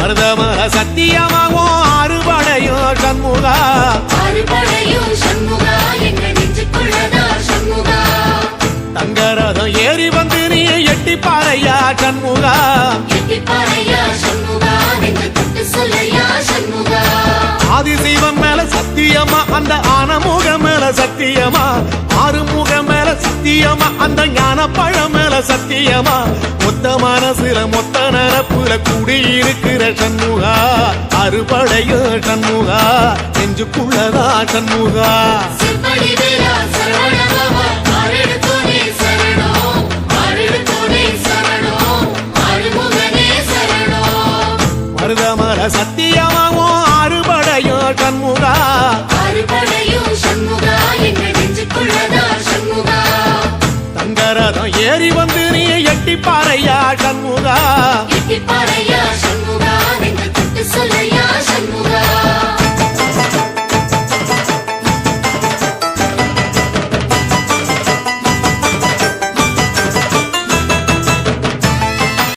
மருதமர சத்தியமாவும் அறுபடையும் சண்முகா தங்கரதம் ஏறி வந்து நீ எட்டி பாறையா சண்முகா ஆதிசைவம் மேல சத்தியமா அந்த ஆனமுகம் மேல சத்தியமா ஆறுமுகம் மேல சத்தியமா அந்த ஞான பழம் மேல சத்தியமா மொத்த மனசுல மொத்த நரப்புல குடியிருக்கிற சண்முகா அறுபடையும் சண்முகா நெஞ்சுக்குள்ளதா சண்முகா மருதமர சத்தியமாவும் அறுபடையும் சண்முகா தங்கரதம் ஏறி வந்து நீ எட்டி பாறையா